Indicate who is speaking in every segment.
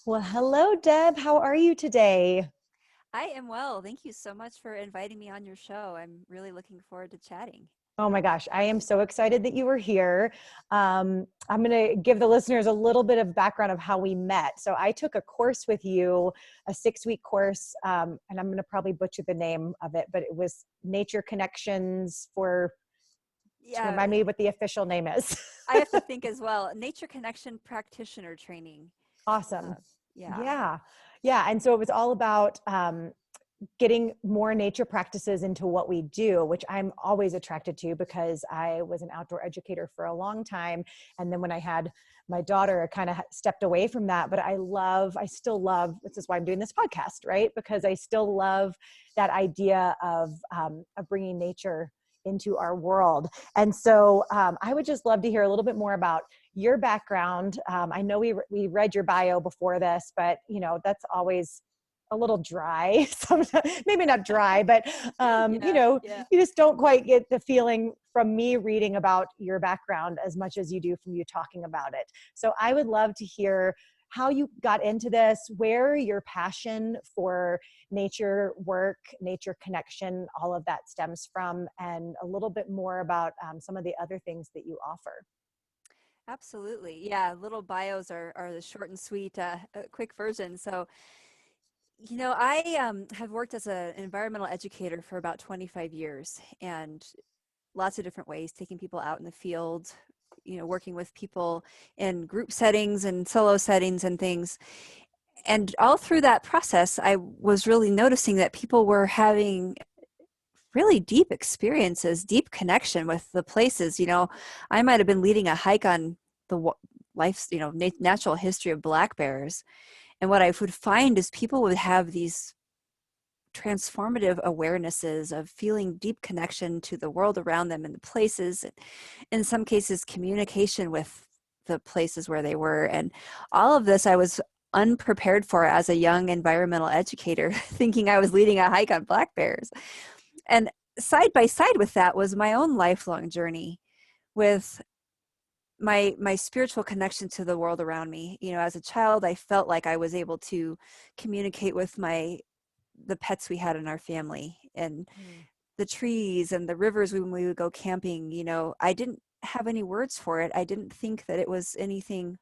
Speaker 1: Well, hello, Deb. How are you today?
Speaker 2: I am well. Thank you so much for inviting me on your show. I'm really looking forward to chatting.
Speaker 1: Oh my gosh, I am so excited that you were here. I'm going to give the listeners a little bit of background of how we met. So I took a course with you, a 6-week course, and I'm going to probably butcher the name of it, but it was Nature Connections to
Speaker 2: Yeah,
Speaker 1: remind me what the official name is.
Speaker 2: I have to think as well. Nature Connection Practitioner Training.
Speaker 1: Awesome.
Speaker 2: Uh, yeah,
Speaker 1: Yeah. Yeah. And so it was all about getting more nature practices into what we do, which I'm always attracted to because I was an outdoor educator for a long time. And then when I had my daughter, I kind of stepped away from that. But I still love, this is why I'm doing this podcast, right? Because I still love that idea of bringing nature into our world. And so I would just love to hear a little bit more about your background. I know we read your bio before this, but that's always a little dry sometimes, maybe not dry, but
Speaker 2: yeah, yeah.
Speaker 1: you just don't quite get the feeling from me reading about your background as much as you do from you talking about it. So I would love to hear how you got into this, where your passion for nature work, nature connection, all of that stems from, and a little bit more about some of the other things that you offer.
Speaker 2: Absolutely. Yeah, little bios are the short and sweet, quick version. So, I have worked as an environmental educator for about 25 years and lots of different ways, taking people out in the field, working with people in group settings and solo settings and things. And all through that process, I was really noticing that people were having really deep experiences, deep connection with the places. I might have been leading a hike on the life's, natural history of black bears. And what I would find is people would have these transformative awarenesses of feeling deep connection to the world around them and the places, in some cases communication with the places where they were. And all of this I was unprepared for as a young environmental educator, thinking I was leading a hike on black bears. And side by side with that was my own lifelong journey with my spiritual connection to the world around me. As a child, I felt like I was able to communicate with the pets we had in our family, and
Speaker 1: Mm.
Speaker 2: the trees and the rivers when we would go camping. I didn't have any words for it. I didn't think that it was anything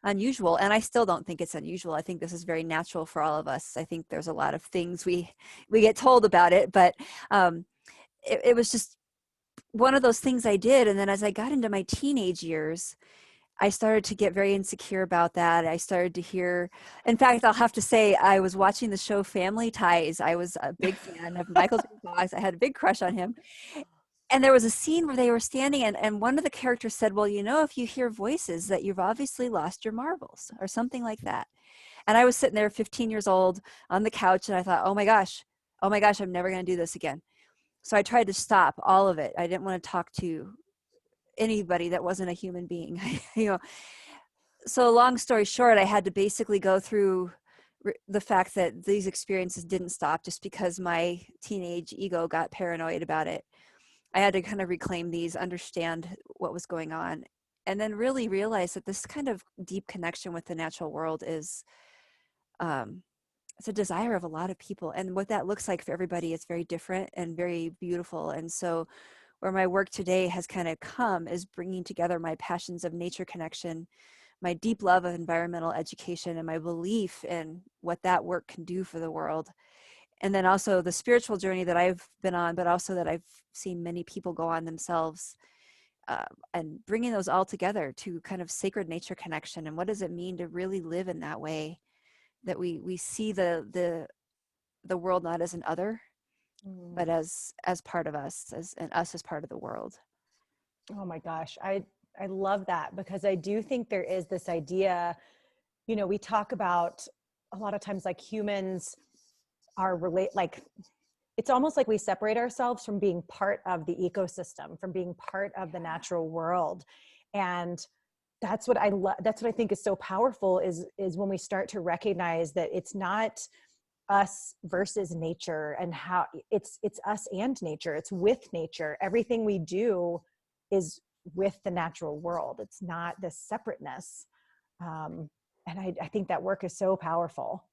Speaker 2: unusual, and I still don't think it's unusual. I think this is very natural for all of us. I think there's a lot of things we get told about it, but it was just one of those things I did. And then as I got into my teenage years, I started to get very insecure about that. I started to hear, in fact, I'll have to say, I was watching the show Family Ties. I was a big fan of Michael J. Fox. I had a big crush on him. And there was a scene where they were standing, and one of the characters said, well, if you hear voices, that you've obviously lost your marbles, or something like that. And I was sitting there 15 years old on the couch, and I thought, oh my gosh, I'm never going to do this again. So I tried to stop all of it. I didn't want to talk to anybody that wasn't a human being. you know so long story short, I had to basically go through the fact that these experiences didn't stop just because my teenage ego got paranoid about it. I had to kind of reclaim these, understand what was going on, and then really realize that this kind of deep connection with the natural world is um, it's a desire of a lot of people, and what that looks like for everybody is very different and very beautiful. And so where my work today has kind of come is bringing together my passions of nature connection, my deep love of environmental education, and my belief in what that work can do for the world. And then also the spiritual journey that I've been on, but also that I've seen many people go on themselves, and bringing those all together to kind of sacred nature connection. And what does it mean to really live in that way, that we see the world not as an other, but
Speaker 1: Mm.
Speaker 2: as part of us, and us as part of the world.
Speaker 1: Oh my gosh, I love that because I do think there is this idea, we talk about a lot of times like humans are like it's almost like we separate ourselves from being part of the ecosystem, from being part of the natural world. And that's what that's what I think is so powerful is when we start to recognize that it's not us versus nature, and how it's us and nature. It's with nature. Everything we do is with the natural world. It's not this separateness. And I think that work is so powerful.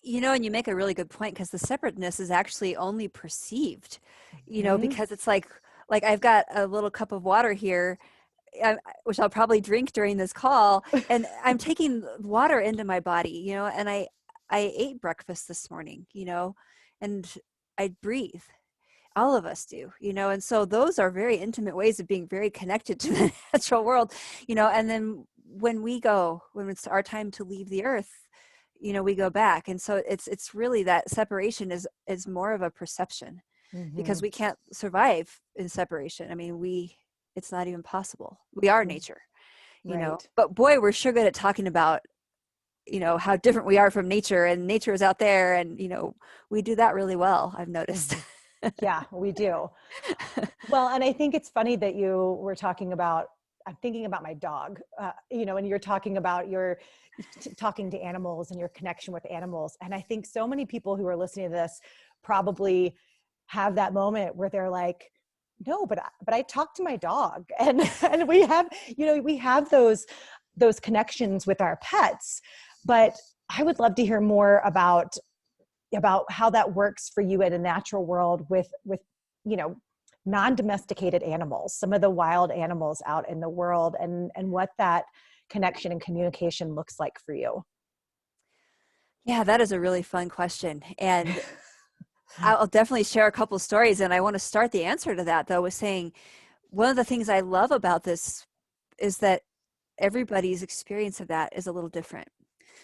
Speaker 2: And you make a really good point, because the separateness is actually only perceived,
Speaker 1: Hmm.
Speaker 2: because it's like I've got a little cup of water here, which I'll probably drink during this call, and I'm taking water into my body, and I ate breakfast this morning, and I breathe. All of us do, and so those are very intimate ways of being very connected to the natural world, and then when it's our time to leave the earth, we go back. And so it's really that separation is more of a perception,
Speaker 1: Hmm.
Speaker 2: because we can't survive in separation. I mean, it's not even possible. We are nature,
Speaker 1: Right.
Speaker 2: but boy, we're sure good at talking about, how different we are from nature, and nature is out there, and, we do that really well, I've noticed.
Speaker 1: Hmm. Yeah, we do. Well, and I think it's funny that you were talking about, I'm thinking about my dog, and you're talking about your talking to animals and your connection with animals. And I think so many people who are listening to this probably have that moment where they're like, no, but I talk to my dog, and and we have those connections with our pets. But I would love to hear more about how that works for you in a natural world with you know non-domesticated animals, some of the wild animals out in the world, and what that connection and communication looks like for you.
Speaker 2: Yeah, that is a really fun question. And I'll definitely share a couple stories. And I want to start the answer to that, though, with saying one of the things I love about this is that everybody's experience of that is a little different.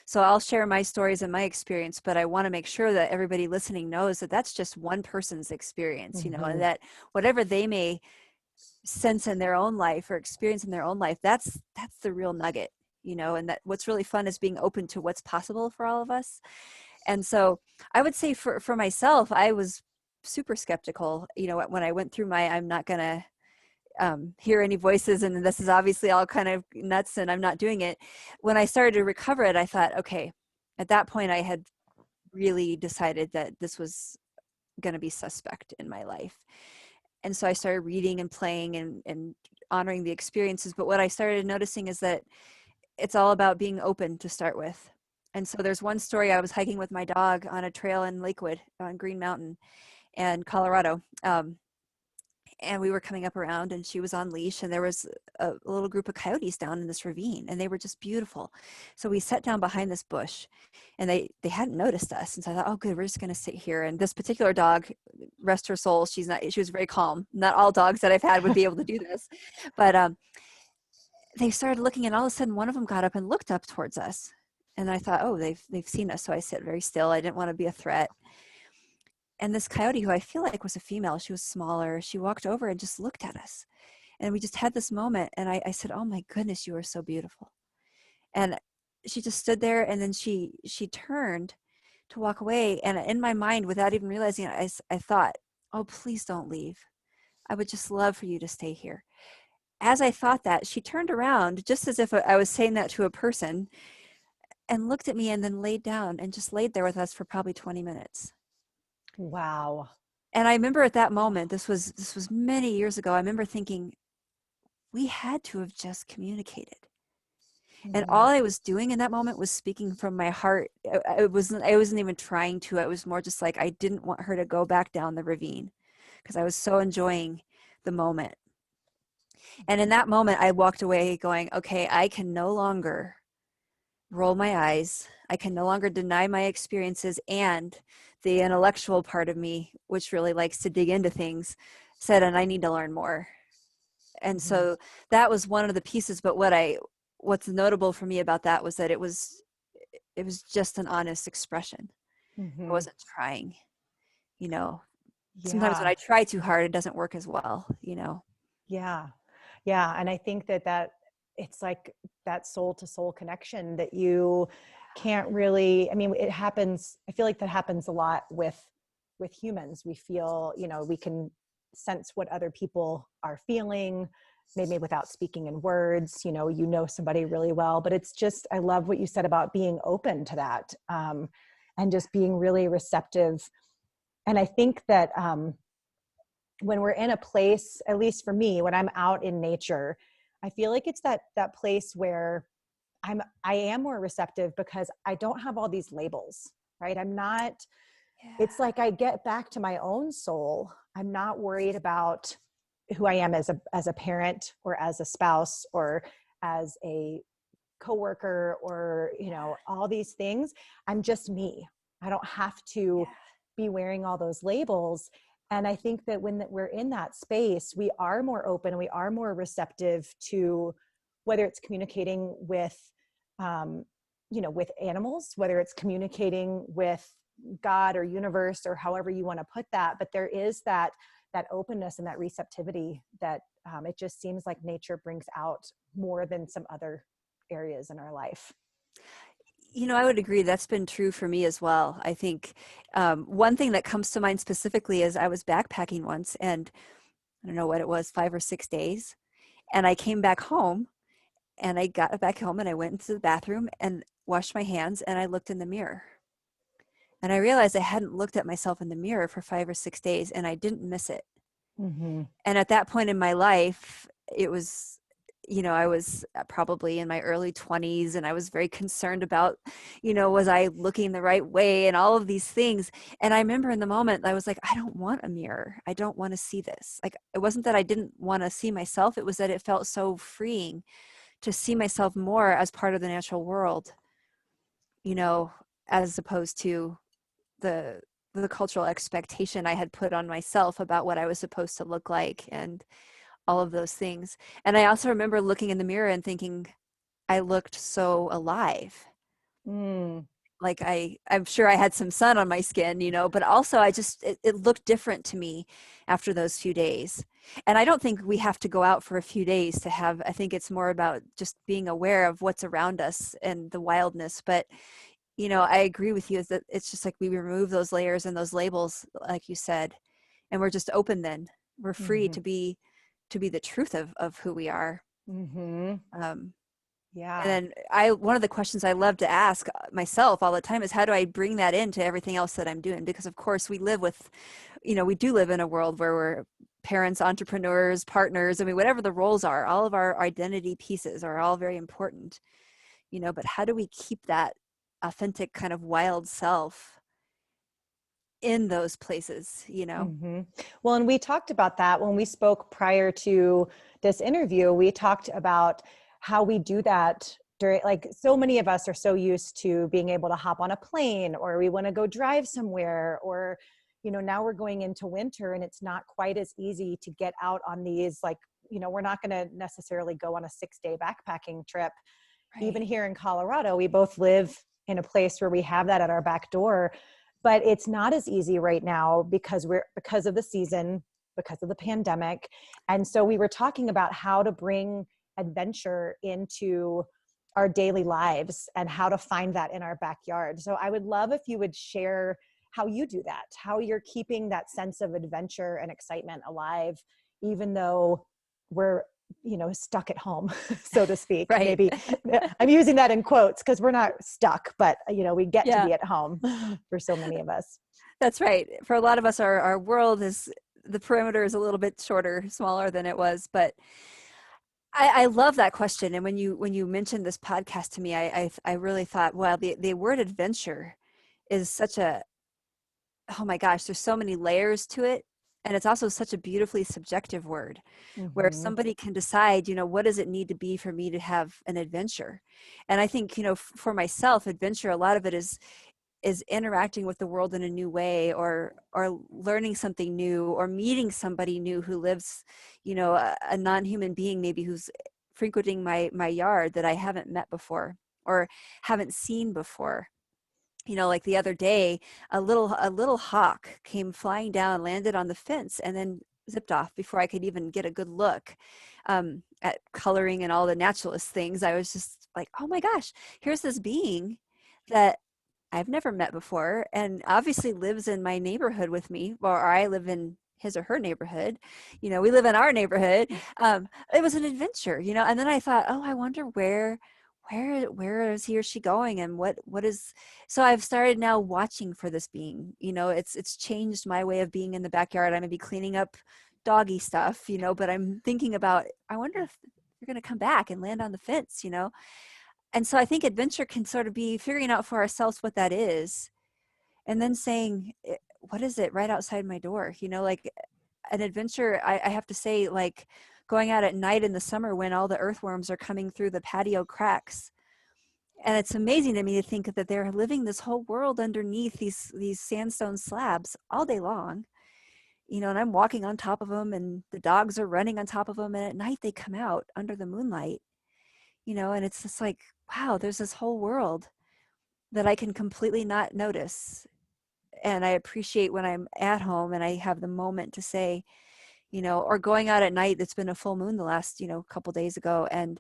Speaker 2: So I'll share my stories and my experience, but I want to make sure that everybody listening knows that that's just one person's experience, and
Speaker 1: Hmm.
Speaker 2: that whatever they may sense in their own life or experience in their own life, that's the real nugget, and that what's really fun is being open to what's possible for all of us. And so I would say for myself, I was super skeptical, when I went through I'm not going to hear any voices, and this is obviously all kind of nuts, and I'm not doing it. When I started to recover it, I thought, okay, at that point I had really decided that this was going to be suspect in my life. And so I started reading and playing and honoring the experiences. But what I started noticing is that it's all about being open to start with. And so there's one story. I was hiking with my dog on a trail in Lakewood on Green Mountain and Colorado. And we were coming up around, and she was on leash, and there was a little group of coyotes down in this ravine, and they were just beautiful. So we sat down behind this bush, and they hadn't noticed us. And so I thought, oh good, we're just going to sit here. And this particular dog, rest her soul, she was very calm. Not all dogs that I've had would be able to do this, but they started looking, and all of a sudden one of them got up and looked up towards us. And I thought, oh, they've seen us. So I sat very still. I didn't want to be a threat. And this coyote, who I feel like was a female, she was smaller, she walked over and just looked at us. And we just had this moment. And I said, oh my goodness, you are so beautiful. And she just stood there, and then she turned to walk away. And in my mind, without even realizing it, I thought, oh, please don't leave. I would just love for you to stay here. As I thought that, she turned around, just as if I was saying that to a person, and looked at me, and then laid down and just laid there with us for probably 20 minutes.
Speaker 1: Wow.
Speaker 2: And I remember at that moment, this was many years ago, I remember thinking, we had to have just communicated. And all
Speaker 1: Hmm.
Speaker 2: I was doing in that moment was speaking from my heart. I wasn't even trying to. It was more just like I didn't want her to go back down the ravine, because I was so enjoying the moment. And in that moment, I walked away going, okay, I can no longer roll my eyes. I can no longer deny my experiences. And the intellectual part of me, which really likes to dig into things, said, and I need to learn more. And
Speaker 1: Hmm.
Speaker 2: so that was one of the pieces. But what's notable for me about that was that it was just an honest expression. I
Speaker 1: Hmm.
Speaker 2: wasn't trying, you know. Sometimes when
Speaker 1: Yeah.
Speaker 2: I try too hard, it doesn't work as well,
Speaker 1: Yeah. Yeah. And I think that it's like that soul to soul connection that you can't really, I mean, it happens. I feel like that happens a lot with humans. We feel, we can sense what other people are feeling, maybe without speaking in words, somebody really well, but it's just, I love what you said about being open to that, and just being really receptive. And I think that, when we're in a place, at least for me, when I'm out in nature, I feel like it's that place where I am more receptive because I don't have all these labels, right? I'm not,
Speaker 2: Yeah.
Speaker 1: it's like I get back to my own soul. I'm not worried about who I am as a parent or as a spouse or as a coworker or, you know, all these things. I'm just me. I don't have to be wearing all those labels. And I think that when we're in that space, we are more open, we are more receptive to whether it's communicating with, you know, with animals, whether it's communicating with God or universe or however you want to put that. But there is that openness and that receptivity that it just seems like nature brings out more than some other areas in our life.
Speaker 2: You know, I would agree. That's been true for me as well. I think one thing that comes to mind specifically is I was backpacking once, and I don't know what it was, 5 or 6 days. And I came back home, and I got back home and I went into the bathroom and washed my hands, and I looked in the mirror. And I realized I hadn't looked at myself in the mirror for 5 or 6 days, and I didn't miss it.
Speaker 1: Mm-hmm.
Speaker 2: And at that point in my life, it was, you know, I was probably in my early 20s, and I was very concerned about, you know, was I looking the right way and all of these things. And I remember in the moment, I was like, I don't want a mirror. I don't want to see this. Like, it wasn't that I didn't want to see myself. It was that it felt so freeing to see myself more as part of the natural world, you know, as opposed to the cultural expectation I had put on myself about what I was supposed to look like and all of those things. And I also remember looking in the mirror and thinking I looked so alive.
Speaker 1: Mm.
Speaker 2: Like I'm sure I had some sun on my skin, you know, but also it looked different to me after those few days. And I don't think we have to go out for a few days to have, I think it's more about just being aware of what's around us and the wildness. But you know, I agree with you, is that it's just like we remove those layers and those labels, like you said, and we're just open then. We're free
Speaker 1: Mm-hmm.
Speaker 2: to be the truth of who we are.
Speaker 1: Mm-hmm.
Speaker 2: Um,
Speaker 1: Yeah.
Speaker 2: and then one of the questions I love to ask myself all the time is, how do I bring that into everything else that I'm doing? Because of course we live with, you know, we do live in a world where we're parents, entrepreneurs, partners. I mean, whatever the roles are, all of our identity pieces are all very important, you know, but how do we keep that authentic kind of wild self in those places, you know?
Speaker 1: Mm-hmm. Well, and we talked about that when we spoke prior to this interview. We talked about how we do that during, like, so many of us are so used to being able to hop on a plane, or we want to go drive somewhere, or, you know, now we're going into winter and it's not quite as easy to get out on these, like, you know, we're not going to necessarily go on a 6-day backpacking trip. Even
Speaker 2: Right.
Speaker 1: here in Colorado, we both live in a place where we have that at our back door, but it's not as easy right now because of the season, because of the pandemic. And so we were talking about how to bring adventure into our daily lives and how to find that in our backyard. So I would love if you would share how you do that, how you're keeping that sense of adventure and excitement alive, even though we're, you know, stuck at home, so to speak.
Speaker 2: Right.
Speaker 1: Maybe I'm using that in quotes because we're not stuck, but, you know, we get to
Speaker 2: Yeah,
Speaker 1: be at home for so many of us.
Speaker 2: that's right. For a lot of us, our world is, the perimeter is a little bit shorter, smaller than it was. But I love that question. And when you mentioned this podcast to me, I really thought, well, the word adventure is such a, oh my gosh, there's so many layers to it. And it's also such a beautifully subjective word, where
Speaker 1: Mm-hmm.
Speaker 2: somebody can decide, you know, what does it need to be for me to have an adventure? And I think, you know, for myself, adventure, a lot of it is interacting with the world in a new way, or learning something new, or meeting somebody new who lives, you know, a non-human being maybe who's frequenting my yard that I haven't met before or haven't seen before. You know, like the other day, a little hawk came flying down, landed on the fence, and then zipped off before I could even get a good look at coloring and all the naturalist things. I was just like, oh my gosh, here's this being that I've never met before, and obviously lives in my neighborhood with me, or I live in his or her neighborhood. You know, we live in our neighborhood. It was an adventure, you know. And then I thought, oh, I wonder where is he or she going, and what is. So I've started now watching for this being. You know, it's changed my way of being in the backyard. I'm gonna be cleaning up doggy stuff, you know, but I'm thinking about, I wonder if they're gonna come back and land on the fence, you know. And so I think adventure can sort of be figuring out for ourselves what that is, and then saying, what is it right outside my door? You know, like an adventure, I have to say, like going out at night in the summer when all the earthworms are coming through the patio cracks. And it's amazing to me to think that they're living this whole world underneath these sandstone slabs all day long, you know, and I'm walking on top of them and the dogs are running on top of them. And at night they come out under the moonlight, you know, and it's just like, wow, there's this whole world that I can completely not notice. And I appreciate when I'm at home and I have the moment to say, you know, or going out at night. It's been a full moon the last, you know, couple days ago, and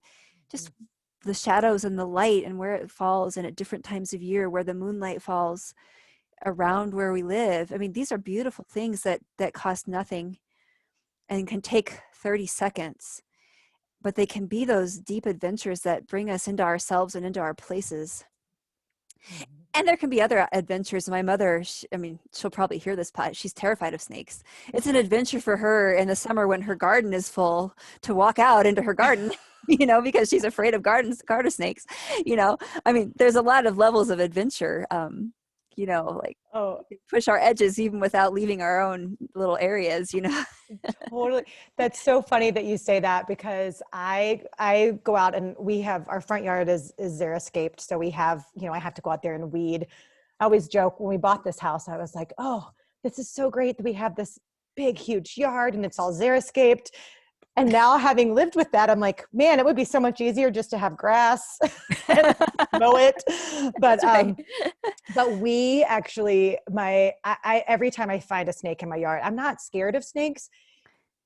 Speaker 2: just the shadows and the light and where it falls, and at different times of year where the moonlight falls around where we live. I mean, these are beautiful things that cost nothing and can take 30 seconds, but they can be those deep adventures that bring us into ourselves and into our places. And there can be other adventures. My mother, I mean, she'll probably hear this pod. She's terrified of snakes. It's an adventure for her in the summer when her garden is full to walk out into her garden, you know, because she's afraid of garden snakes, you know. I mean, there's a lot of levels of adventure, you know, like push our edges even without leaving our own little areas, you know.
Speaker 1: Totally. That's so funny that you say that, because I go out and we have, our front yard is xeriscaped. So we have, you know, I have to go out there and weed. I always joke, when we bought this house, I was like, oh, this is so great that we have this big, huge yard and it's all xeriscaped. And now, having lived with that, I'm like, man, it would be so much easier just to have grass and mow it. But
Speaker 2: right.
Speaker 1: but we actually, I every time I find a snake in my yard, I'm not scared of snakes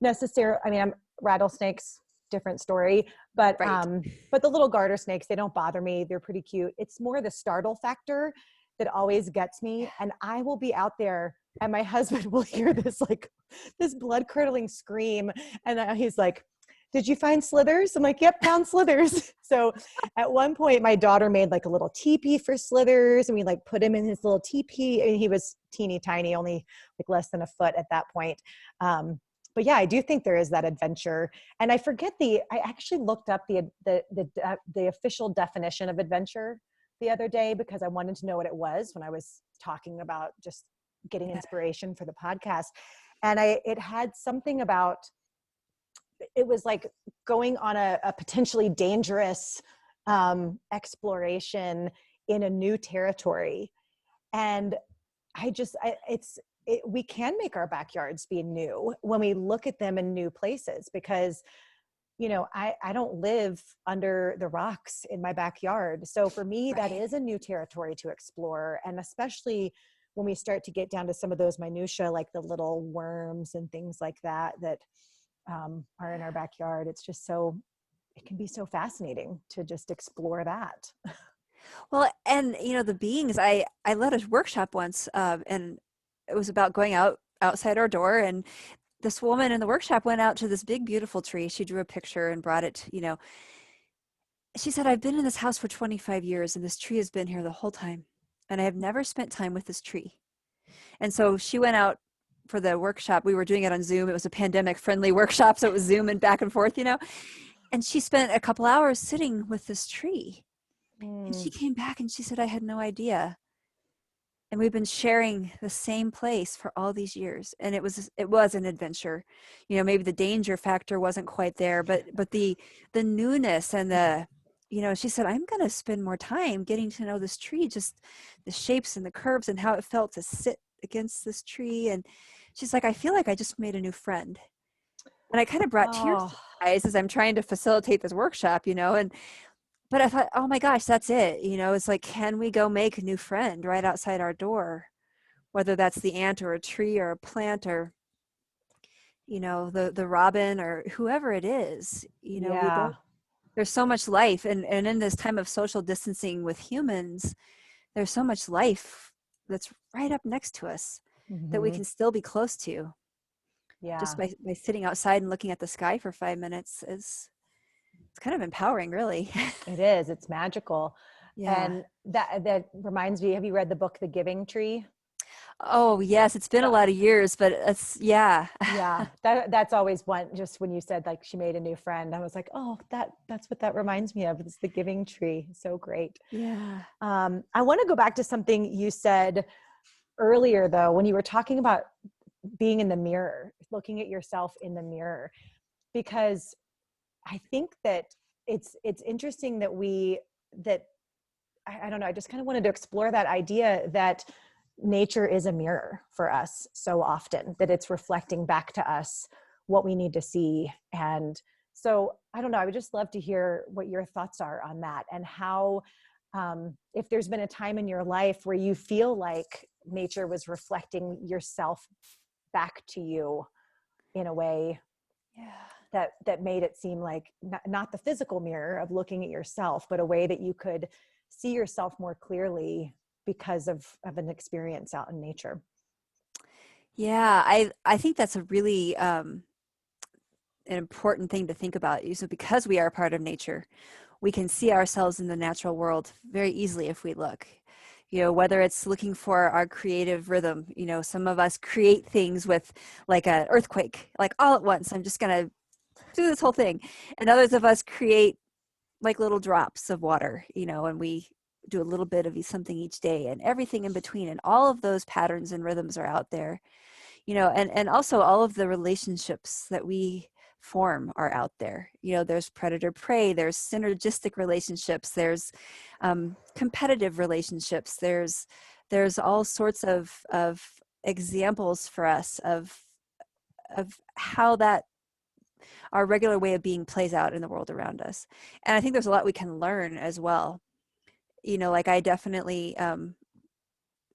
Speaker 1: necessarily. I mean, I'm rattlesnakes, different story. But
Speaker 2: Right.
Speaker 1: but the little garter snakes, they don't bother me. They're pretty cute. It's more the startle factor that always gets me. And I will be out there and my husband will hear this, like this blood curdling scream. And he's like, did you find slithers? I'm like, yep, found slithers. So at one point my daughter made like a little teepee for slithers, and we like put him in his little teepee, and he was teeny tiny, only like less than a foot at that point. But yeah, I do think there is that adventure. And I forget I actually looked up the official definition of adventure the other day, because I wanted to know what it was when I was talking about just getting inspiration for the podcast. And it had something about, it was like going on a potentially dangerous exploration in a new territory. And we can make our backyards be new when we look at them in new places, because you know, I don't live under the rocks in my backyard. So for me, that is a new territory to explore. And especially when we start to get down to some of those minutia, like the little worms and things like that are in our backyard. It's just it can be so fascinating to just explore that.
Speaker 2: Well, and you know, the beings, I led a workshop once, and it was about going outside our door, and this woman in the workshop went out to this big, beautiful tree. She drew a picture and brought it, you know. She said, I've been in this house for 25 years and this tree has been here the whole time. And I have never spent time with this tree. And so she went out for the workshop. We were doing it on Zoom. It was a pandemic friendly workshop. So it was Zoom and back and forth, you know. And she spent a couple hours sitting with this tree. And she came back and she said, I had no idea. And we've been sharing the same place for all these years. And it was an adventure. You know, maybe the danger factor wasn't quite there, but the newness and the, you know, she said, I'm going to spend more time getting to know this tree, just the shapes and the curves and how it felt to sit against this tree. And she's like, I feel like I just made a new friend. And I kind of brought tears to my eyes as I'm trying to facilitate this workshop, you know, but I thought, oh my gosh, that's it. You know, it's like, can we go make a new friend right outside our door? Whether that's the ant or a tree or a plant or, you know, the robin or whoever it is, you know, there's so much life. And in this time of social distancing with humans, there's so much life that's right up next to us that we can still be close to. Yeah. Just by sitting outside and looking at the sky for 5 minutes it's kind of empowering, really.
Speaker 1: It is. It's magical.
Speaker 2: Yeah.
Speaker 1: And that reminds me, have you read the book, The Giving Tree?
Speaker 2: Oh, yes, it's been a lot of years, but it's, yeah.
Speaker 1: Yeah, that's always one. Just when you said like she made a new friend, I was like, oh, that's what that reminds me of. It's the giving tree. So great.
Speaker 2: Yeah.
Speaker 1: I want to go back to something you said earlier, though, when you were talking about being in the mirror, looking at yourself in the mirror, because I think that it's interesting that I don't know. I just kind of wanted to explore that idea that nature is a mirror for us so often, that it's reflecting back to us what we need to see. And so I don't know, I would just love to hear what your thoughts are on that, and how, if there's been a time in your life where you feel like nature was reflecting yourself back to you in a way
Speaker 2: Yeah.
Speaker 1: that made it seem like not the physical mirror of looking at yourself, but a way that you could see yourself more clearly because of an experience out in nature.
Speaker 2: Yeah, I think that's a really an important thing to think about. So because we are part of nature, we can see ourselves in the natural world very easily if we look. You know, whether it's looking for our creative rhythm, you know, some of us create things with like an earthquake, like all at once. I'm just going to do this whole thing. And others of us create like little drops of water, you know, and we do a little bit of something each day and everything in between. And all of those patterns and rhythms are out there, you know, and also all of the relationships that we form are out there. You know, there's predator prey, there's synergistic relationships, there's competitive relationships, there's all sorts of examples for us of how that our regular way of being plays out in the world around us. And I think there's a lot we can learn as well. You know, like I definitely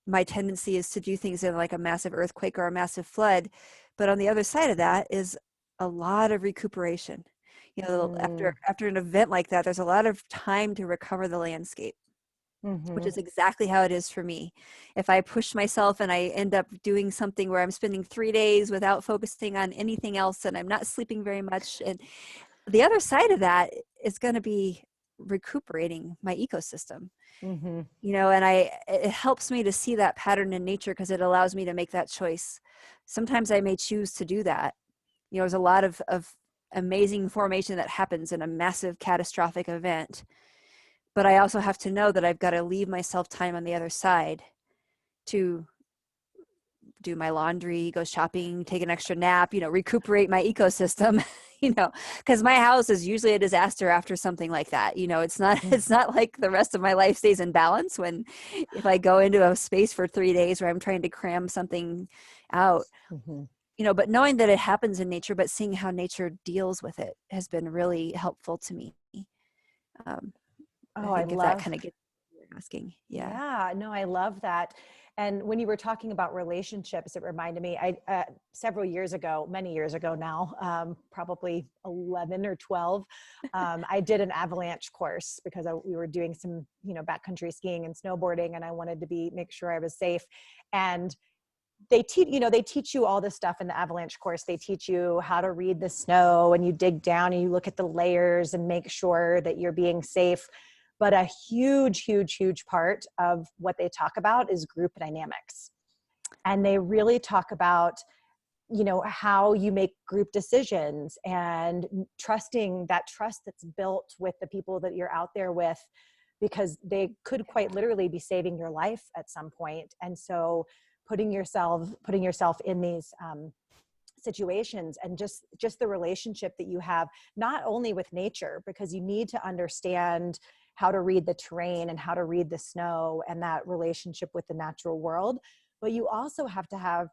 Speaker 2: my tendency is to do things in like a massive earthquake or a massive flood, but on the other side of that is a lot of recuperation. You know,
Speaker 1: Mm.
Speaker 2: after an event like that, there's a lot of time to recover the landscape, which
Speaker 1: Mm-hmm.
Speaker 2: is exactly how it is for me. If I push myself and I end up doing something where I'm spending 3 days without focusing on anything else and I'm not sleeping very much, and the other side of that is going to be recuperating my ecosystem.
Speaker 1: Mm-hmm.
Speaker 2: You know, and it helps me to see that pattern in nature because it allows me to make that choice. Sometimes I may choose to do that. You know, there's a lot of amazing formation that happens in a massive catastrophic event, but I also have to know that I've got to leave myself time on the other side to do my laundry, go shopping, take an extra nap, you know, recuperate my ecosystem. You know, because my house is usually a disaster after something like that. You know, it's not like the rest of my life stays in balance when if I go into a space for 3 days where I'm trying to cram something out.
Speaker 1: Mm-hmm.
Speaker 2: You know, but knowing that it happens in nature, but seeing how nature deals with it has been really helpful to me. um, I
Speaker 1: Oh, I
Speaker 2: think if that
Speaker 1: love.
Speaker 2: kind of gets what you're asking. Yeah.
Speaker 1: Yeah, no, I love that. And when you were talking about relationships, it reminded me, several years ago, many years ago now, probably 11 or 12, I did an avalanche course because we were doing some, backcountry skiing and snowboarding, and I wanted to make sure I was safe. And they teach you all this stuff in the avalanche course. They teach you how to read the snow, and you dig down and you look at the layers and make sure that you're being safe. But a huge, huge, huge part of what they talk about is group dynamics. And they really talk about, how you make group decisions and trusting that trust that's built with the people that you're out there with, because they could quite literally be saving your life at some point. And so putting yourself in these situations, and just the relationship that you have, not only with nature, because you need to understand how to read the terrain and how to read the snow and that relationship with the natural world, but you also have to have,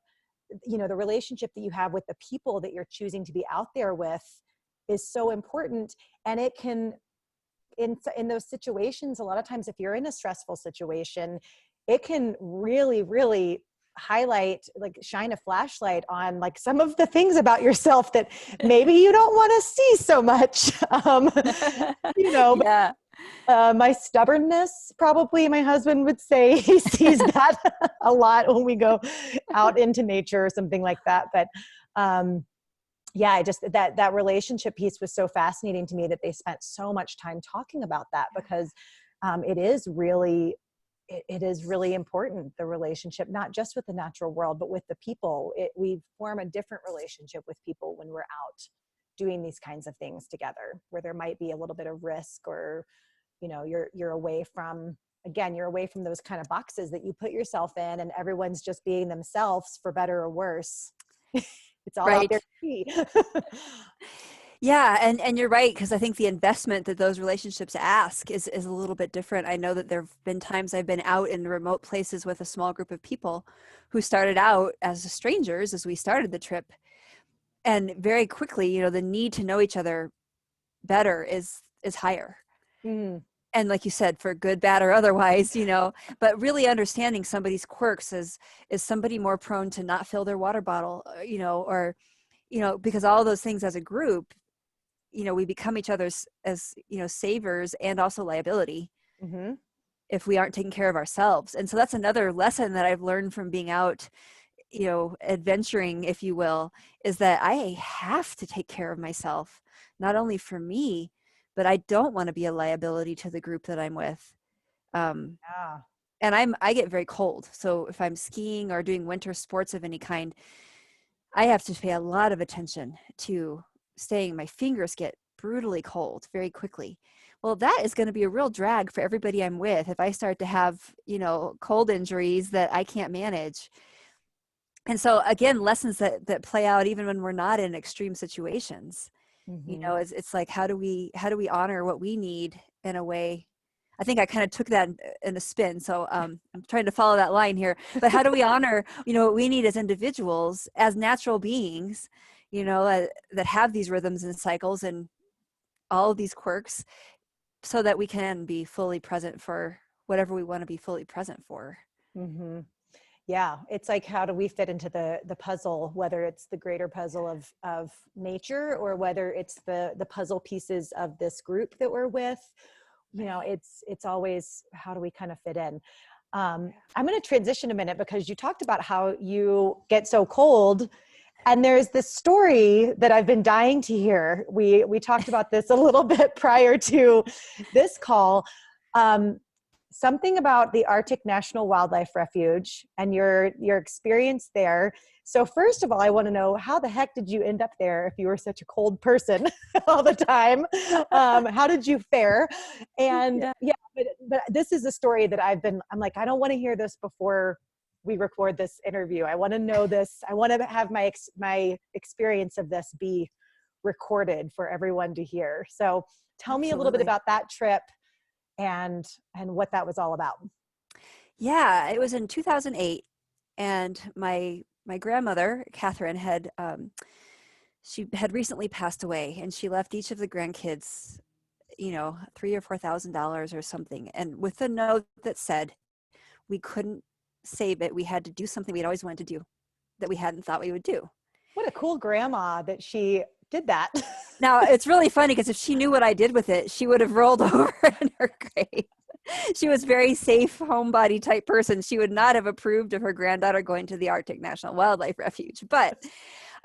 Speaker 1: the relationship that you have with the people that you're choosing to be out there with is so important. And it can, in those situations, a lot of times if you're in a stressful situation, it can really, really highlight, like shine a flashlight on like some of the things about yourself that maybe you don't want to see so much. But
Speaker 2: Yeah.
Speaker 1: my stubbornness, probably my husband would say he sees that a lot when we go out into nature or something like that. But yeah, I just, that relationship piece was so fascinating to me, that they spent so much time talking about that, because it is really, it is really important, the relationship, not just with the natural world, but with the people. We form a different relationship with people when we're out doing these kinds of things together, where there might be a little bit of risk, or, you know, you're away from, again, you're away from those kind of boxes that you put yourself in, and everyone's just being themselves, for better or worse. It's all out
Speaker 2: Right.
Speaker 1: there to see.
Speaker 2: Yeah, and you're right, because I think the investment that those relationships ask is a little bit different. I know that there have been times I've been out in remote places with a small group of people who started out as strangers as we started the trip, and very quickly, you know, the need to know each other better is higher.
Speaker 1: Mm,
Speaker 2: And like you said, for good, bad, or otherwise, you know, but really understanding somebody's quirks. Is somebody more prone to not fill their water bottle, you know, or, you know, because all those things as a group, you know, we become each other's, as, you know, savers and also liability
Speaker 1: mm-hmm.
Speaker 2: if we aren't taking care of ourselves. And so that's another lesson that I've learned from being out, you know, adventuring, if you will, is that I have to take care of myself, not only for me, but I don't want to be a liability to the group that I'm with. Um,
Speaker 1: Yeah.
Speaker 2: and I get very cold. So if I'm skiing or doing winter sports of any kind, I have to pay a lot of attention to staying. My fingers get brutally cold very quickly. Well, that is going to be a real drag for everybody I'm with if I start to have, you know, cold injuries that I can't manage. And so again, lessons that play out even when we're not in extreme situations. You
Speaker 1: Mm-hmm.
Speaker 2: know, it's like, how do we honor what we need in a way? I think I kind of took that in a spin, so I'm trying to follow that line here. But how do we honor, you know, what we need as individuals, as natural beings, you know, that have these rhythms and cycles and all of these quirks, so that we can be fully present for whatever we want to be fully present for.
Speaker 1: Mm-hmm. Yeah, it's like, how do we fit into the puzzle, whether it's the greater puzzle of nature, or whether it's the puzzle pieces of this group that we're with. You know, it's always, how do we kind of fit in. I'm going to transition a minute, because you talked about how you get so cold, and there's this story that I've been dying to hear. We talked about this a little bit prior to this call. Um, Something about the Arctic National Wildlife Refuge and your experience there. So first of all, I want to know, how the heck did you end up there if you were such a cold person all the time? How did you fare? And
Speaker 2: Yeah.
Speaker 1: yeah, but this is a story that I'm like, I don't want to hear this before we record this interview. I want to know this. I want to have my experience of this be recorded for everyone to hear. So tell me a little bit
Speaker 2: Absolutely.
Speaker 1: about that trip, and what that was all about.
Speaker 2: Yeah, it was in 2008, and my grandmother, Catherine, had she had recently passed away, and she left each of the grandkids, you know, $3,000 or $4,000 or something, and with a note that said we couldn't save it. We had to do something we'd always wanted to do that we hadn't thought we would do.
Speaker 1: What a cool grandma that she did that.
Speaker 2: Now, it's really funny because if she knew what I did with it, she would have rolled over in her grave. She was very safe, homebody type person. She would not have approved of her granddaughter going to the Arctic National Wildlife Refuge. But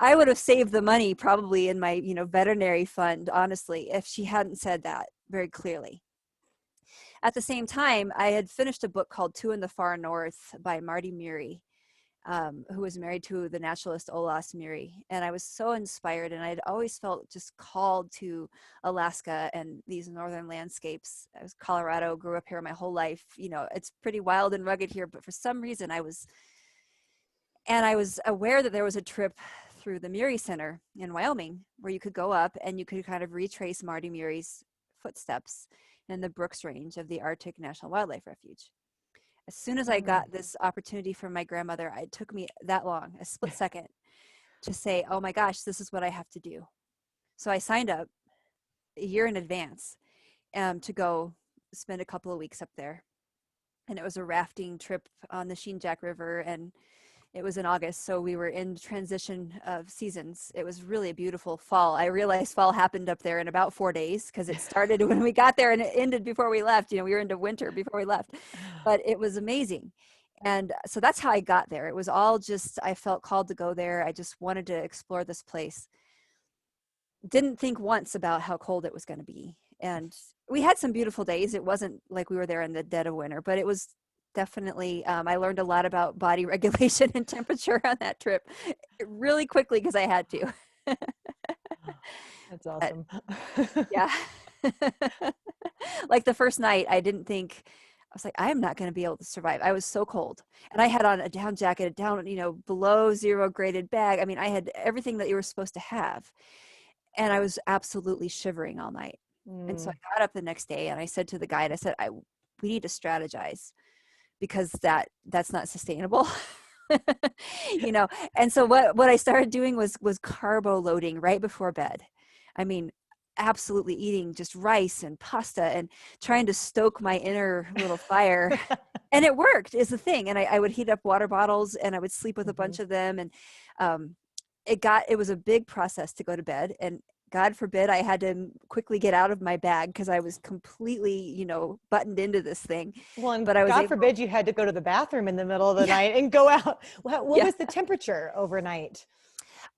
Speaker 2: I would have saved the money probably in my, you know, veterinary fund, honestly, if she hadn't said that very clearly. At the same time, I had finished a book called Two in the Far North by Marty Murie, who was married to the naturalist Olaus Murie. And I was so inspired, and I'd always felt just called to Alaska and these northern landscapes. I was Colorado, grew up here my whole life. You know, it's pretty wild and rugged here, but for some reason I was aware that there was a trip through the Murie Center in Wyoming where you could go up and you could kind of retrace Marty Murie's footsteps in the Brooks Range of the Arctic National Wildlife Refuge. As soon as I
Speaker 1: Mm.
Speaker 2: got this opportunity from my grandmother, it took me that long, a split second, to say, oh my gosh, this is what I have to do. So I signed up a year in advance to go spend a couple of weeks up there. And it was a rafting trip on the Sheenjack River, and it was in August, so we were in transition of seasons. It was really a beautiful fall. I realized fall happened up there in about 4 days because it started when we got there and it ended before we left. You know, we were into winter before we left, but it was amazing. And so that's how I got there. It was all just, I felt called to go there. I just wanted to explore this place. Didn't think once about how cold it was going to be. And we had some beautiful days. It wasn't like we were there in the dead of winter, but definitely, I learned a lot about body regulation and temperature on that trip really quickly because I had to.
Speaker 1: That's
Speaker 2: But,
Speaker 1: awesome.
Speaker 2: yeah. Like the first night, I didn't think, I was like, I am not going to be able to survive. I was so cold. And I had on a down jacket, a down, below zero graded bag. I mean, I had everything that you were supposed to have. And I was absolutely shivering all night. And so
Speaker 1: Mm.
Speaker 2: I got up the next day and I said to the guide, I said, we need to strategize because that's not sustainable. you know and so what I started doing was carbo loading right before bed. I mean, absolutely eating just rice and pasta and trying to stoke my inner little fire. And it worked, is the thing. And I would heat up water bottles and I would sleep with a
Speaker 1: Hmm.
Speaker 2: bunch of them. And um, it was a big process to go to bed. And God forbid I had to quickly get out of my bag because I was completely, buttoned into this thing.
Speaker 1: Well, and
Speaker 2: But I was
Speaker 1: God
Speaker 2: able,
Speaker 1: forbid you had to go to the bathroom in the middle of the
Speaker 2: yeah,
Speaker 1: night and go out. What
Speaker 2: yeah.
Speaker 1: was the temperature overnight?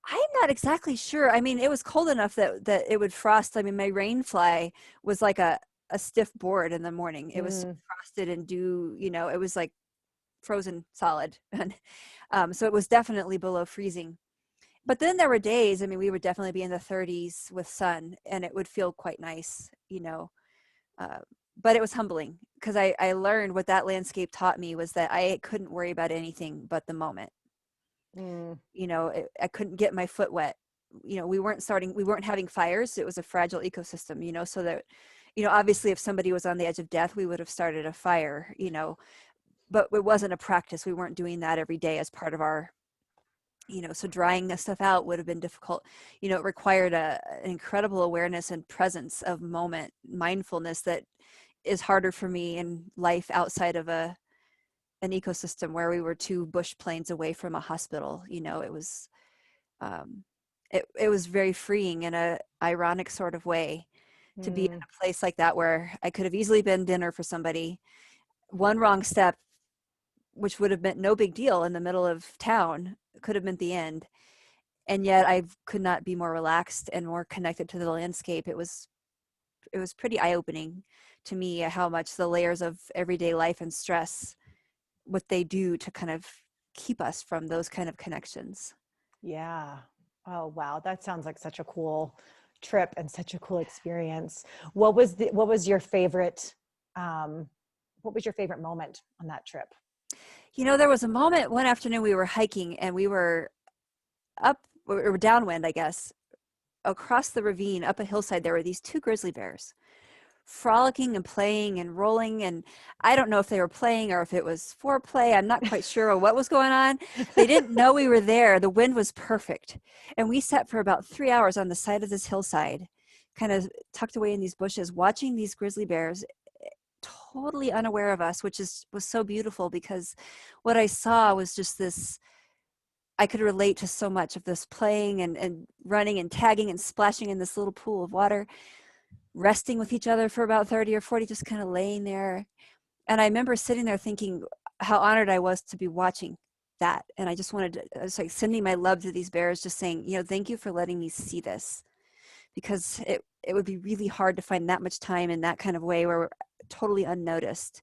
Speaker 2: I'm not exactly sure. I mean, it was cold enough that it would frost. I mean, my rain fly was like a stiff board in the morning. It was so
Speaker 1: Mm.
Speaker 2: frosted and dew, it was like frozen solid. And so it was definitely below freezing. But then there were days, I mean, we would definitely be in the 30s with sun and it would feel quite nice, uh, but it was humbling because I learned what that landscape taught me was that I couldn't worry about anything but the moment.
Speaker 1: Mm.
Speaker 2: I couldn't get my foot wet. We weren't having fires. It was a fragile ecosystem, so that, obviously if somebody was on the edge of death, we would have started a fire, but it wasn't a practice. We weren't doing that every day as part of our, so drying this stuff out would have been difficult. It required an incredible awareness and presence of moment, mindfulness that is harder for me in life outside of an ecosystem where we were 2 bush planes away from a hospital. Um, it was very freeing in a ironic sort of way to be in
Speaker 1: Mm.
Speaker 2: a place like that where I could have easily been dinner for somebody. One wrong step, which would have meant no big deal in the middle of town, could have meant the end. And yet I could not be more relaxed and more connected to the landscape. It was pretty eye-opening to me how much the layers of everyday life and stress, what they do to kind of keep us from those kind of connections.
Speaker 1: Yeah. Oh, wow. That sounds like such a cool trip and such a cool experience. What was your favorite, um, what was your favorite moment on that trip?
Speaker 2: There was a moment one afternoon we were hiking and we were up or downwind, I guess, across the ravine up a hillside. There were these 2 grizzly bears frolicking and playing and rolling. And I don't know if they were playing or if it was foreplay. I'm not quite sure what was going on. They didn't know we were there. The wind was perfect. And we sat for about 3 hours on the side of this hillside, kind of tucked away in these bushes, watching these grizzly bears totally unaware of us, which was so beautiful because what I saw was just this. I could relate to so much of this playing and running and tagging and splashing in this little pool of water, resting with each other for about 30 or 40, just kind of laying there. And I remember sitting there thinking how honored I was to be watching that. And I just I was like sending my love to these bears, just saying, thank you for letting me see this, because it would be really hard to find that much time in that kind of way where we're totally unnoticed.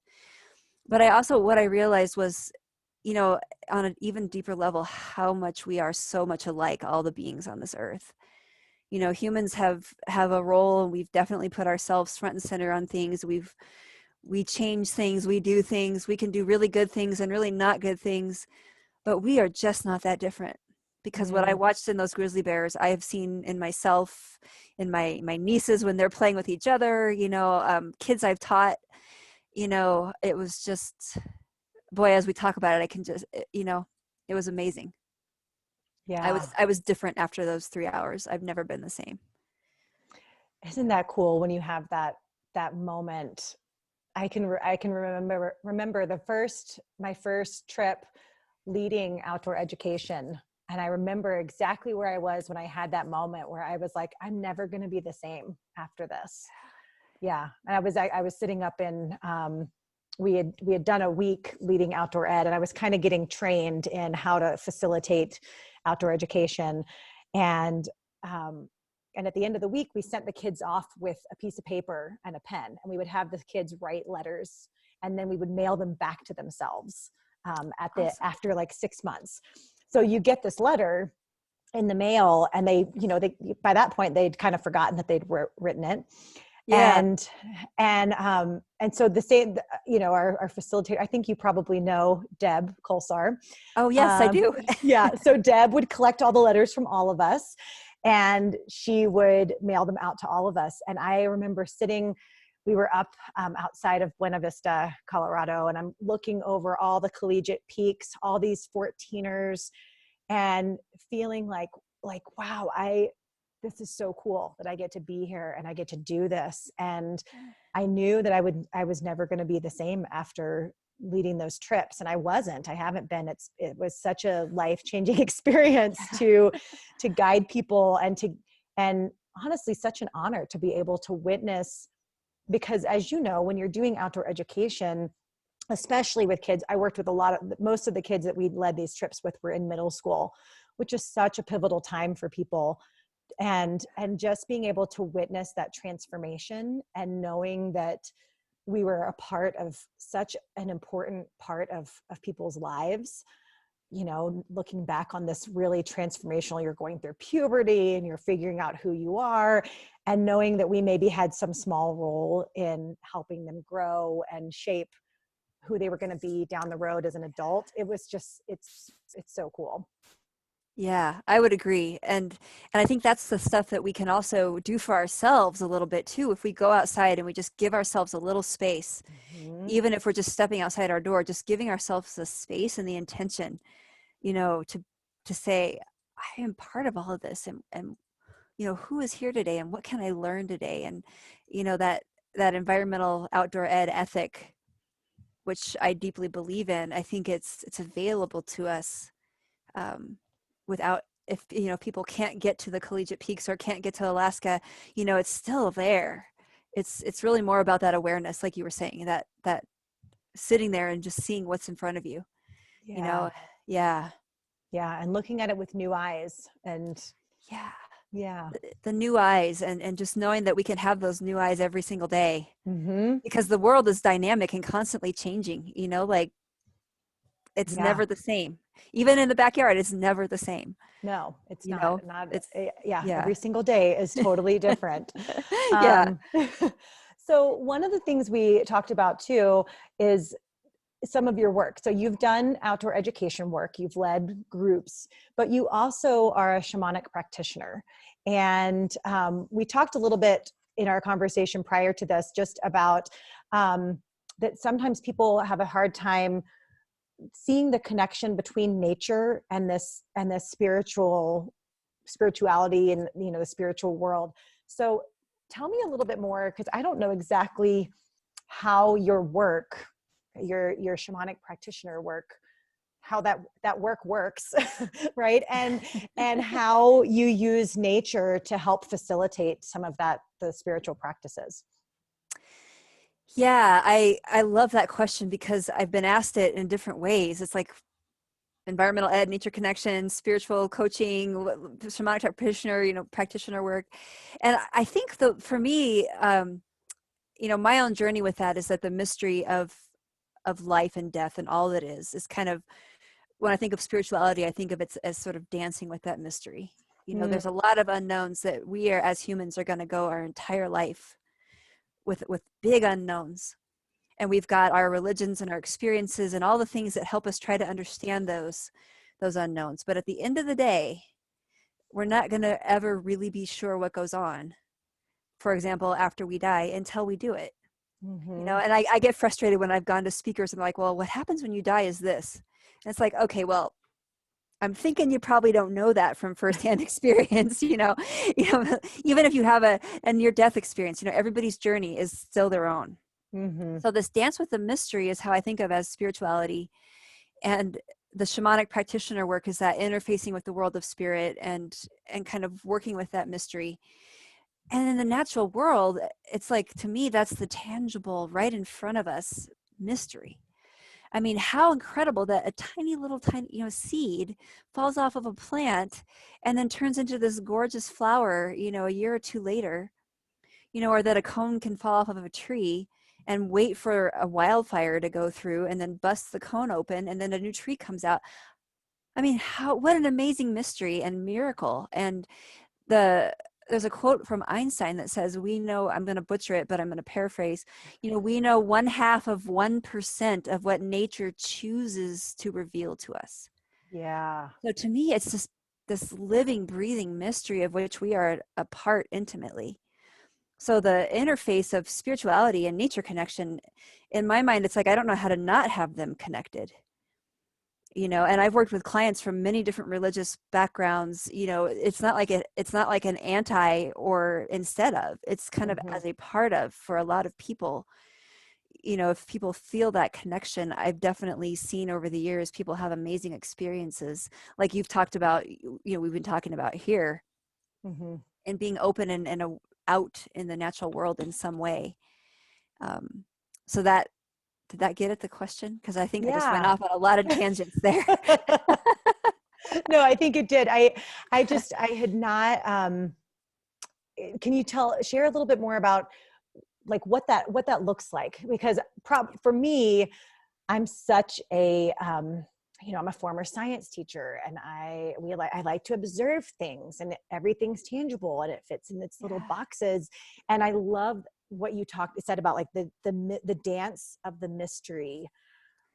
Speaker 2: But what I realized was, on an even deeper level, how much we are so much alike, all the beings on this earth. Humans have a role, and we've definitely put ourselves front and center on things. We change things, we do things, we can do really good things and really not good things, but we are just not that different. Because what I
Speaker 1: Mm.
Speaker 2: watched in those grizzly bears, I have seen in myself, in my nieces when they're playing with each other, kids I've taught. It was just, boy, as we talk about it, I can just, it was amazing. I
Speaker 1: Yeah.
Speaker 2: was I was different after those 3 hours. I've never been the same.
Speaker 1: Isn't that cool when you have that moment? I can remember my first trip leading outdoor education, and I remember exactly where I was when I had that moment where I was like, I'm never going to be the same after this. Yeah, and I was sitting up in we had done a week leading outdoor ed, and I was kind of getting trained in how to facilitate outdoor education, and um, and at the end of the week we sent the kids off with a piece of paper and a pen, and we would have the kids write letters and then we would mail them back to themselves
Speaker 2: Awesome.
Speaker 1: after like 6 months. So you get this letter in the mail, and they, by that point they'd kind of forgotten that they'd written it.
Speaker 2: Yeah.
Speaker 1: And so the same, our facilitator, I think you probably know Deb Colsar.
Speaker 2: Oh, yes, I do.
Speaker 1: Yeah. So Deb would collect all the letters from all of us, and she would mail them out to all of us. And I remember we were up outside of Buena Vista, Colorado, and I'm looking over all the collegiate peaks, all these 14ers, and feeling like, wow, this is so cool that I get to be here and I get to do this. And I knew that I was never going to be the same after leading those trips. And I haven't been. It was such a life-changing experience to guide people, and honestly, such an honor to be able to witness, because as you know, when you're doing outdoor education, especially with kids, I worked with most of the kids that we led these trips with were in middle school, which is such a pivotal time for people. And just being able to witness that transformation, and knowing that we were a part of such an important part of people's lives, looking back on this really transformational, you're going through puberty and you're figuring out who you are, and knowing that we maybe had some small role in helping them grow and shape who they were going to be down the road as an adult. It was just, it's so cool.
Speaker 2: Yeah, I would agree. And I think that's the stuff that we can also do for ourselves a little bit too. If we go outside and we just give ourselves a little space, even if we're just stepping outside our door, just giving ourselves the space and the intention, to say, I am part of all of this, and who is here today, and what can I learn today? And, that environmental outdoor ed ethic, which I deeply believe in, I think it's available to us. Without, if people can't get to the collegiate peaks or can't get to Alaska, it's still there. It's really more about that awareness, like you were saying, that sitting there and just seeing what's in front of you.
Speaker 1: Yeah.
Speaker 2: Yeah,
Speaker 1: and looking at it with new eyes, and
Speaker 2: yeah, the new eyes, and just knowing that we can have those new eyes every single day, because the world is dynamic and constantly changing. Like, it's never the same. Even in the backyard, it's never the same.
Speaker 1: No, it's not.
Speaker 2: It's
Speaker 1: Every single day is totally different.
Speaker 2: Yeah.
Speaker 1: So one of the things we talked about too is some of your work. So you've done outdoor education work, you've led groups, but you also are a shamanic practitioner. And we talked a little bit in our conversation prior to this just about that sometimes people have a hard time seeing the connection between nature and this spirituality and the spiritual world. So tell me a little bit more, because I don't know exactly how your work, your shamanic practitioner work, how that work works, right? And how you use nature to help facilitate some of the spiritual practices.
Speaker 2: Yeah, I love that question, because I've been asked it in different ways. It's like environmental ed, nature connection, spiritual coaching, shamanic practitioner work. And I think for me, my own journey with that is that the mystery of life and death and all that is kind of, when I think of spirituality, I think of it as sort of dancing with that mystery. There's a lot of unknowns that we as humans are going to go our entire life with big unknowns. And we've got our religions and our experiences and all the things that help us try to understand those unknowns. But at the end of the day, we're not going to ever really be sure what goes on, for example, after we die, until we do it. And I get frustrated when I've gone to speakers and they're like, well, what happens when you die is this. And it's like, okay, well, I'm thinking you probably don't know that from firsthand experience, even if you have a near-death experience, everybody's journey is still their own. So this dance with the mystery is how I think of as spirituality. And the shamanic practitioner work is that interfacing with the world of spirit and kind of working with that mystery. And in the natural world, it's like, to me, that's the tangible, right in front of us mystery. I mean, how incredible that a tiny seed falls off of a plant and then turns into this gorgeous flower, a year or two later, or that a cone can fall off of a tree and wait for a wildfire to go through and then bust the cone open and then a new tree comes out. I mean, what an amazing mystery and miracle. And there's a quote from Einstein that says, we know, I'm going to butcher it, but I'm going to paraphrase, we know 0.5% of what nature chooses to reveal to us.
Speaker 1: Yeah.
Speaker 2: So to me, it's just this living, breathing mystery of which we are a part intimately. So the interface of spirituality and nature connection, in my mind, it's like, I don't know how to not have them connected. And I've worked with clients from many different religious backgrounds. It's not like an anti or instead of, it's kind of as a part of for a lot of people. If people feel that connection, I've definitely seen over the years, people have amazing experiences like you've talked about, we've been talking about here, and being open and out in the natural world in some way. So that, did that get at the question? Because I think I just went off on a lot of tangents there.
Speaker 1: No, I think it did. I had not, can you share a little bit more about like what that looks like? Because for me, I'm such a, I'm a former science teacher, and I like to observe things, and everything's tangible and it fits in its little boxes. And I love what you said about like the dance of the mystery,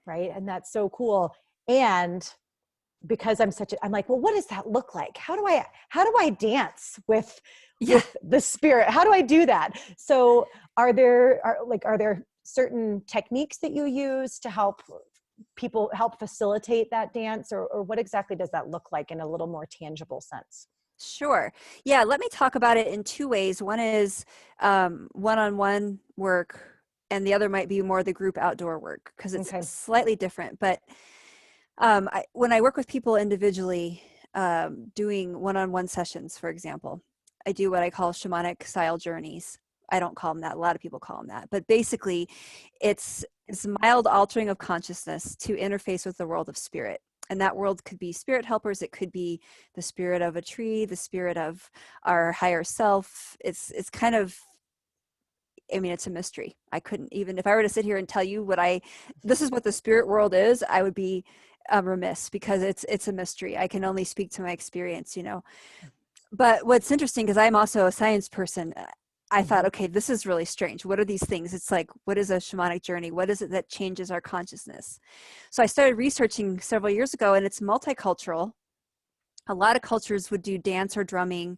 Speaker 1: right? And that's so cool. And because I'm like, well, what does that look like? How do I dance with the spirit? How do I do that? So are there certain techniques that you use to help facilitate that dance, or what exactly does that look like in a little more tangible sense?
Speaker 2: Sure. Yeah. Let me talk about it in two ways. One is one-on-one work, and the other might be more the group outdoor work, because it's slightly different. But when I work with people individually, doing one-on-one sessions, for example, I do what I call shamanic style journeys. I don't call them that. A lot of people call them that. But basically, it's mild altering of consciousness to interface with the world of spirit. And that world could be spirit helpers. It could be the spirit of a tree, the spirit of our higher self. It's kind of, it's a mystery. I couldn't, even if I were to sit here and tell you this is what the spirit world is, I would be remiss, because it's a mystery. I can only speak to my experience, But what's interesting, because I'm also a science person, I thought, okay, this is really strange. What are these things? It's like, what is a shamanic journey? What is it that changes our consciousness? So I started researching several years ago, and it's multicultural. A lot of cultures would do dance or drumming.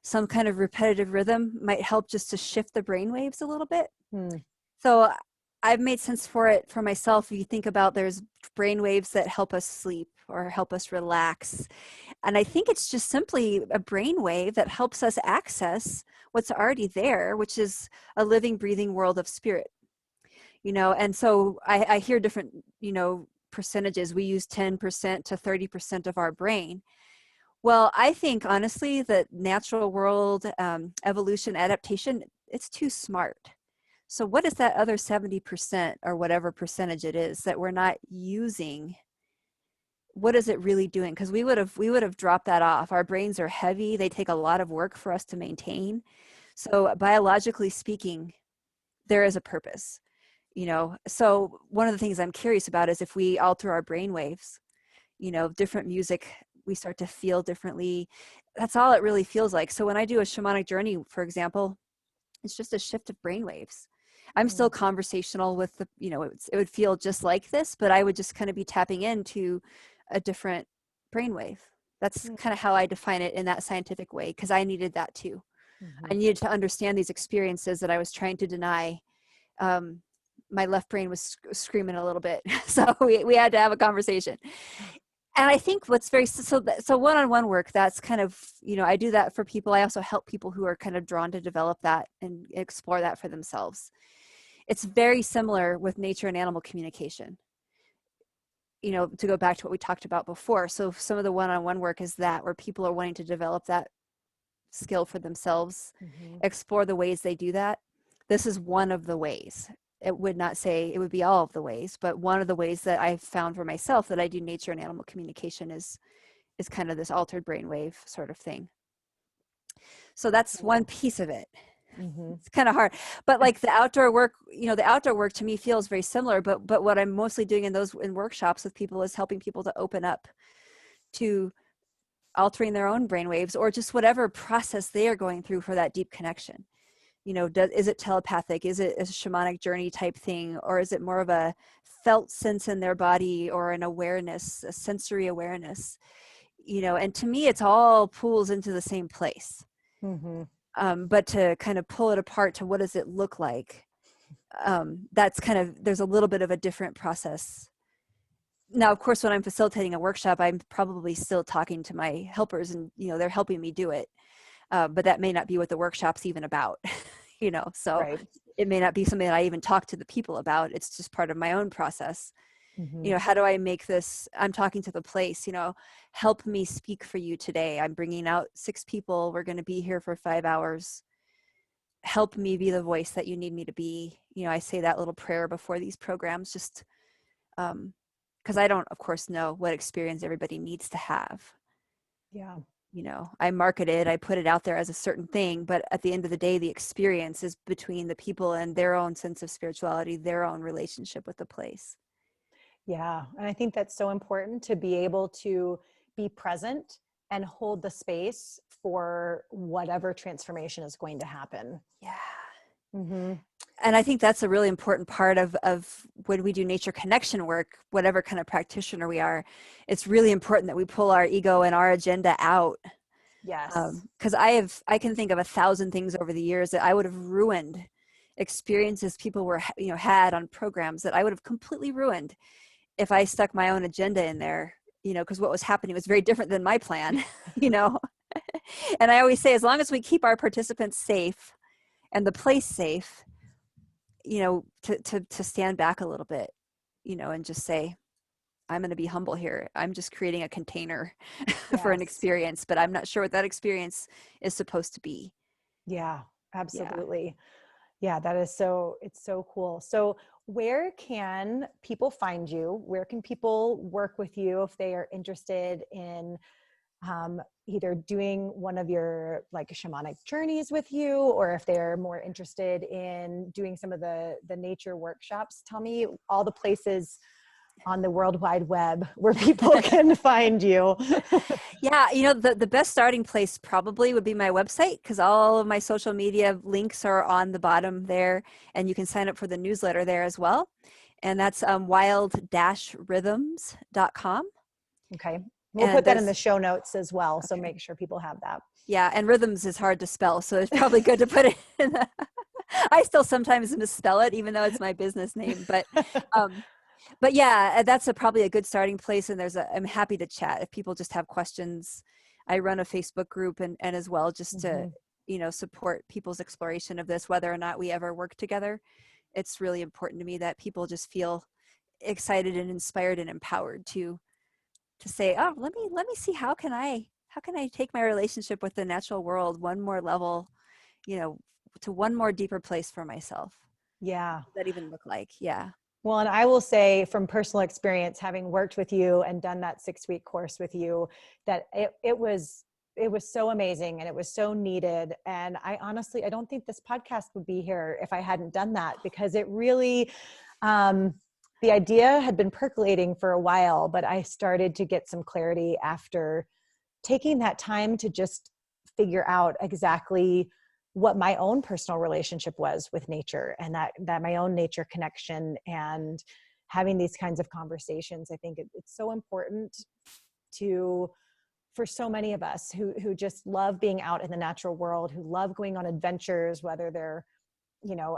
Speaker 2: Some kind of repetitive rhythm might help just to shift the brain waves a little bit. So I've made sense for it for myself. If you think about, there's brain waves that help us sleep or help us relax. And I think it's just simply a brain wave that helps us access what's already there, which is a living, breathing world of spirit. And so I hear different, percentages. We use 10% to 30% of our brain. Well, I think honestly that natural world, evolution, adaptation, it's too smart. So what is that other 70% or whatever percentage it is that we're not using? What is it really doing? Because we would have dropped that off. Our brains are heavy. They take a lot of work for us to maintain. So biologically speaking, there is a purpose, So one of the things I'm curious about is if we alter our brain waves, different music, we start to feel differently. That's all it really feels like. So when I do a shamanic journey, for example, it's just a shift of brain waves. I'm still conversational with it would feel just like this, but I would just kind of be tapping into a different brainwave. That's kind of how I define it in that scientific way, because I needed that too. I needed to understand these experiences that I was trying to deny. My left brain was screaming a little bit, so we had to have a conversation. And I think what's so one-on-one work, that's kind of, I do that for people. I also help people who are kind of drawn to develop that and explore that for themselves. It's very similar with nature and animal communication, to go back to what we talked about before. So some of the one-on-one work is that, where people are wanting to develop that skill for themselves, explore the ways they do that. This is one of the ways. It would not say it would be all of the ways, but one of the ways that I've found for myself that I do nature and animal communication is kind of this altered brainwave sort of thing. So that's one piece of it.
Speaker 1: Mhm.
Speaker 2: It's kind of hard. But like the outdoor work, the outdoor work to me feels very similar, but what I'm mostly doing in workshops with people is helping people to open up to altering their own brainwaves, or just whatever process they are going through for that deep connection. Is it telepathic? Is it a shamanic journey type thing? Or is it more of a felt sense in their body, or an awareness, a sensory awareness? And to me, it's all pools into the same place.
Speaker 1: Mhm.
Speaker 2: But to kind of pull it apart to what does it look like? That's there's a little bit of a different process. Now, of course, when I'm facilitating a workshop, I'm probably still talking to my helpers, and they're helping me do it. But that may not be what the workshop's even about, so
Speaker 1: Right.
Speaker 2: it may not be something that I even talk to the people about. It's just part of my own process.
Speaker 1: Mhm.
Speaker 2: How do I make this, I'm talking to the place, help me speak for you today. I'm bringing out 6 people. We're going to be here for 5 hours. Help me be the voice that you need me to be. I say that little prayer before these programs, just because I don't, of course, know what experience everybody needs to have.
Speaker 1: Yeah.
Speaker 2: I market it, I put it out there as a certain thing, but at the end of the day, the experience is between the people and their own sense of spirituality, their own relationship with the place.
Speaker 1: Yeah. And I think that's so important, to be able to be present and hold the space for whatever transformation is going to happen.
Speaker 2: Yeah.
Speaker 1: Mm-hmm.
Speaker 2: And I think that's a really important part of when we do nature connection work, whatever kind of practitioner we are. It's really important that we pull our ego and our agenda out.
Speaker 1: Yes.
Speaker 2: Because I can think of 1,000 things over the years that I would have ruined, experiences people had on programs that I would have completely ruined if I stuck my own agenda in there, because what was happening was very different than my plan, you know. And I always say, as long as we keep our participants safe and the place safe, to stand back a little bit, and just say, I'm going to be humble here. I'm just creating a container for an
Speaker 1: Yes.
Speaker 2: experience, but I'm not sure what that experience is supposed to be.
Speaker 1: Yeah,
Speaker 2: Yeah.
Speaker 1: absolutely. Yeah, it's so cool. So where can people find you? Where can people work with you if they are interested in either doing one of your like shamanic journeys with you, or if they're more interested in doing some of the nature workshops? Tell me all the places on the World Wide Web where people can find you.
Speaker 2: Yeah, the best starting place probably would be my website, because all of my social media links are on the bottom there, and you can sign up for the newsletter there as well. And that's wild-rhythms.com.
Speaker 1: Okay. We'll
Speaker 2: And
Speaker 1: put that in the
Speaker 2: there's,
Speaker 1: show notes as well. So
Speaker 2: okay.
Speaker 1: make sure people have that.
Speaker 2: Yeah, and rhythms is hard to spell, so it's probably good to put it in I still sometimes misspell it, even though it's my business name. Um, but yeah, that's probably a good starting place. And I'm happy to chat if people just have questions. I run a Facebook group and as well, just to,
Speaker 1: Mm-hmm.
Speaker 2: support people's exploration of this, whether or not we ever work together. It's really important to me that people just feel excited and inspired and empowered to say, oh, let me see, how can I take my relationship with the natural world one more level, you know, to one more deeper place for myself.
Speaker 1: Yeah.
Speaker 2: What does that even look like? Yeah.
Speaker 1: Well, and I will say from personal experience, having worked with you and done that 6-week course with you, that it was so amazing and it was so needed. And I honestly, I don't think this podcast would be here if I hadn't done that, because it really, the idea had been percolating for a while, but I started to get some clarity after taking that time to just figure out exactly what my own personal relationship was with nature, and that my own nature connection, and having these kinds of conversations. I think it's so important to, for so many of us who just love being out in the natural world, who love going on adventures, whether they're,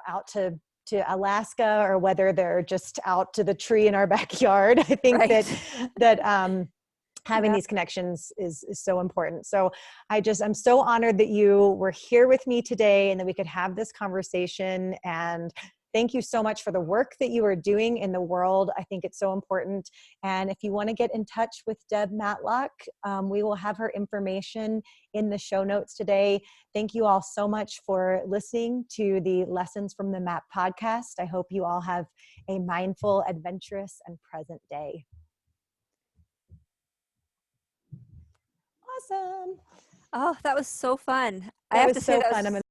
Speaker 1: out to Alaska, or whether they're just out to the tree in our backyard. I think that
Speaker 2: Right.
Speaker 1: having
Speaker 2: Yeah.
Speaker 1: these connections is so important. So I'm so honored that you were here with me today and that we could have this conversation. And thank you so much for the work that you are doing in the world. I think it's so important. And if you want to get in touch with Deb Matlock, we will have her information in the show notes today. Thank you all so much for listening to the Lessons from the Map podcast. I hope you all have a mindful, adventurous, and present day. Awesome.
Speaker 2: Oh, that was so fun. I
Speaker 1: That
Speaker 2: have
Speaker 1: was
Speaker 2: to say
Speaker 1: so
Speaker 2: that
Speaker 1: fun.
Speaker 2: was